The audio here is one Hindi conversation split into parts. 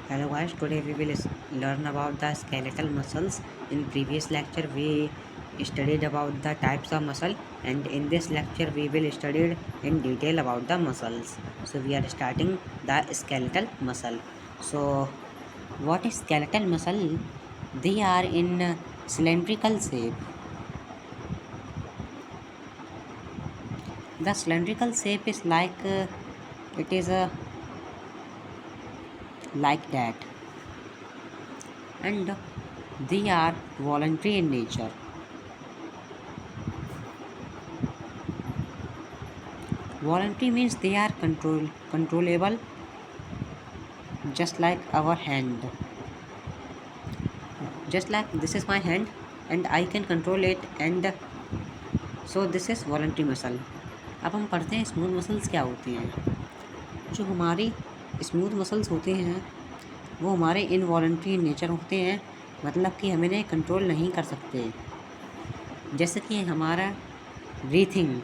Hello guys, today we will learn about the skeletal muscles. In previous lecture we studied about the types of muscle, and in this lecture we will study in detail about the muscles. So we are starting the skeletal muscle. So what is skeletal muscle? They are in cylindrical shape. The cylindrical shape is like it is like that, and they are voluntary in nature. Voluntary means they are controllable, just like our hand. Just like this is my hand and I can control it, and so this is voluntary muscle. अब हम पढ़ते हैं स्मूथ मसल्स क्या होते हैं। जो हमारी स्मूथ मसल्स होते हैं वो हमारे इनवॉलंटरी नेचर होते हैं, मतलब कि हम इन्हें कंट्रोल नहीं कर सकते। जैसे कि हमारा ब्रीथिंग,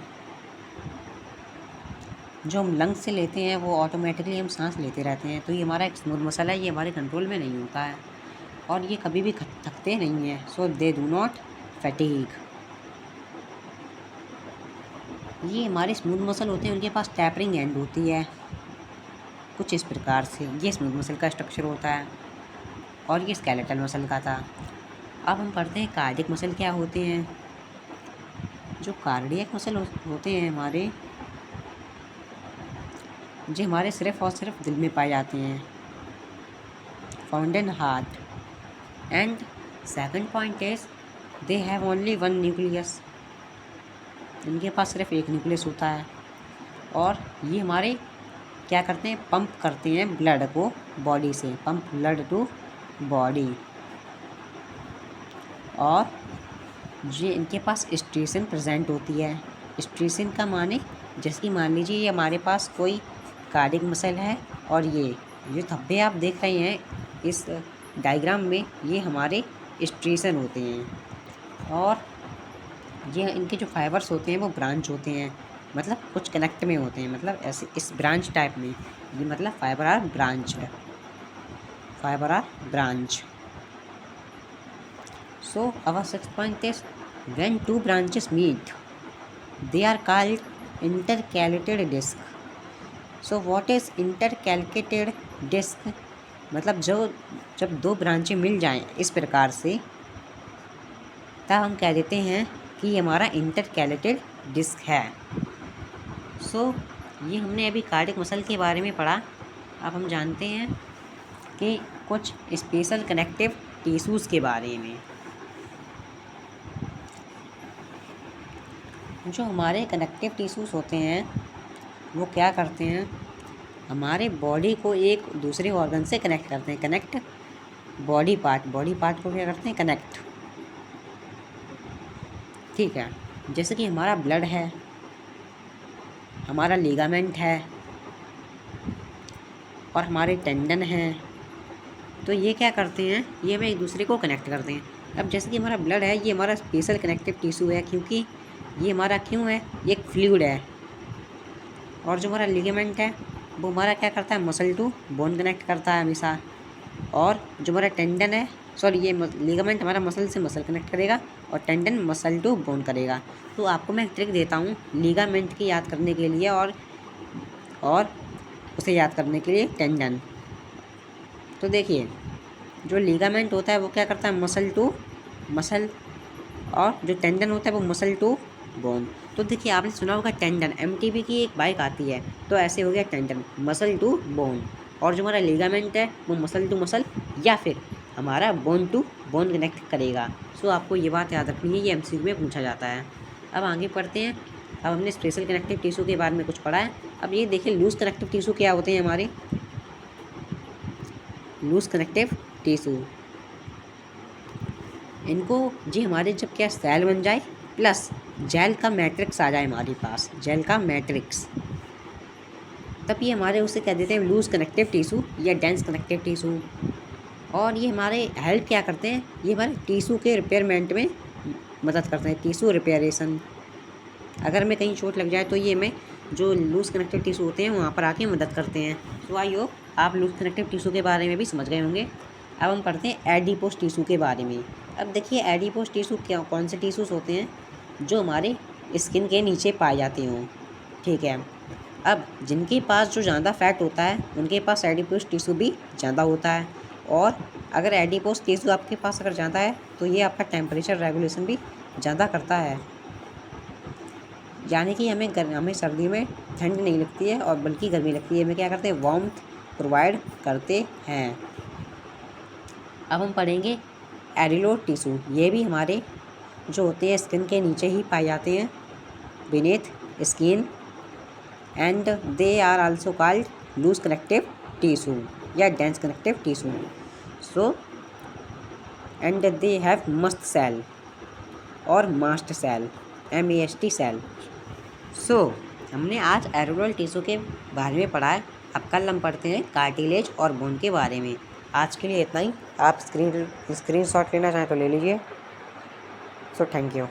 जो हम लंग्स से लेते हैं वो ऑटोमेटिकली हम सांस लेते रहते हैं, तो ये हमारा एक स्मूथ मसल है, ये हमारे कंट्रोल में नहीं होता है और ये कभी भी थकते नहीं हैं। सो दे डू नॉट फैटीग। ये हमारे स्मूथ मसल होते हैं, उनके पास टैपरिंग एंड होती है कुछ इस प्रकार से। ये स्मूथ मसल का स्ट्रक्चर होता है और ये स्केलेटल मसल का था। अब हम पढ़ते हैं कार्डियक मसल क्या होते हैं। जो कार्डियक मसल होते हैं हमारे, जो हमारे सिर्फ और सिर्फ दिल में पाए जाते हैं, found in heart. And second point is they have only one nucleus. इनके पास सिर्फ एक न्यूक्लियस होता है और ये हमारे क्या करते हैं, पंप करते हैं ब्लड को बॉडी से, पंप ब्लड टू बॉडी। और ये इनके पास स्ट्रेसन प्रेजेंट होती है। स्ट्रेसन का माने, जैसे कि मान लीजिए ये हमारे पास कोई कार्डियक मसल है और ये धब्बे आप देख रहे हैं इस डायग्राम में, ये हमारे स्ट्रेसन होते हैं। और ये इनके जो फाइबर्स होते हैं वो ब्रांच होते हैं, मतलब कुछ कनेक्ट में होते हैं, मतलब ऐसे इस ब्रांच टाइप में। ये मतलब फाइबर आर ब्रांच है, fiber or branch. So our sixth point is when two branches meet they are called intercalated disc. So what is intercalated disc? मतलब जब दो ब्रांचें मिल जाएं इस प्रकार से, तब हम कह देते हैं कि ये हमारा इंटरकैलेटेड डिस्क है। सो ये हमने अभी कार्डियक मसल के बारे में पढ़ा। अब हम जानते हैं कि कुछ स्पेशल कनेक्टिव टिश्यूज़ के बारे में। जो हमारे कनेक्टिव टिश्यूज़ होते हैं वो क्या करते हैं, हमारे बॉडी को एक दूसरे ऑर्गन से कनेक्ट करते हैं। कनेक्ट बॉडी पार्ट को क्या करते हैं, कनेक्ट। ठीक है, जैसे कि हमारा ब्लड है, हमारा लिगामेंट है और हमारे टेंडन हैं, तो ये क्या करते हैं, ये हमें एक दूसरे को कनेक्ट करते हैं। अब जैसे कि हमारा ब्लड है, ये हमारा स्पेशल कनेक्टिव टिश्यू है, क्योंकि ये हमारा क्यों है, ये एक फ्लूइड है। और जो हमारा लिगामेंट है वो हमारा क्या करता है, मसल टू बोन कनेक्ट करता है हमेशा। और जो हमारा टेंडन है, सॉरी, ये लिगामेंट हमारा मसल से मसल कनेक्ट करेगा और टेंडन मसल टू बोन करेगा। तो आपको मैं एक ट्रिक देता हूँ लिगामेंट की याद करने के लिए और उसे याद करने के लिए टेंडन। तो देखिए, जो लिगामेंट होता है वो क्या करता है, मसल टू मसल, और जो टेंडन होता है वो मसल टू बोन। तो देखिए, आपने सुना होगा टेंडन, एमटीबी की एक बाइक आती है, तो ऐसे हो गया टेंडन, मसल टू बोन। और जो हमारा लिगामेंट है वो मसल टू मसल या फिर हमारा बोन टू बोन कनेक्ट करेगा। सो आपको ये बात याद रखनी है, ये एमसीक्यू में पूछा जाता है। अब आगे पढ़ते हैं। अब हमने स्पेशल कनेक्टिव टिश्यू के बारे में कुछ पढ़ा है। अब ये देखिए लूज कनेक्टिव टिश्यू क्या होते हैं हमारे। लूज कनेक्टिव टिश्यू, इनको जी हमारे जब क्या सेल बन जाए प्लस जेल का मैट्रिक्स आ जाए हमारे पास, जेल का मैट्रिक्स, तब ये हमारे उसे कह देते हैं लूज कनेक्टिव टिश्यू या डेंस कनेक्टिव टिश्यू। और ये हमारे हेल्प क्या करते हैं, ये हमारे टिश्यू के रिपेयरमेंट में मदद करते हैं, टिश्यू रिपेयरेशन। अगर हमें कहीं चोट लग जाए तो ये हमें जो लूज कनेक्टिव टिश्यू होते हैं वहाँ पर आके मदद करते हैं। सो आई होप आप लूज कनेक्टिव टिश्यू के बारे में भी समझ गए होंगे। अब हम पढ़ते हैं एडिपोज टिश्यू के बारे में। अब देखिए एडिपोज टिश्यू क्या कौन से टिश्यूज़ होते हैं जो हमारे स्किन के नीचे पाए जाते हों, ठीक है। अब जिनके पास जो ज़्यादा फैट होता है उनके पास एडिपोज टिश्यू भी ज़्यादा होता है, और अगर एडिपोज टिश्यू आपके पास अगर ज़्यादा है तो ये आपका टेम्परेचर रेगुलेशन भी ज़्यादा करता है, यानी कि हमें सर्दी में ठंड नहीं लगती है और बल्कि गर्मी लगती है। हमें क्या करते हैं, वार्मथ प्रोवाइड करते हैं। अब हम पढ़ेंगे एडिलोज टिश्यू। ये भी हमारे जो होते हैं स्किन के नीचे ही पाए जाते हैं, beneath skin, and they are also called loose connective tissue या dense connective tissue. So and they have mast cell और mast cell, MAST cell. So हमने आज एरोडल टिश्यू के बारे में पढ़ा है। अब कल हम पढ़ते हैं कार्टिलेज और बोन के बारे में। आज के लिए इतना ही। आप स्क्रीनशॉट लेना चाहें तो ले लीजिए। So thank you.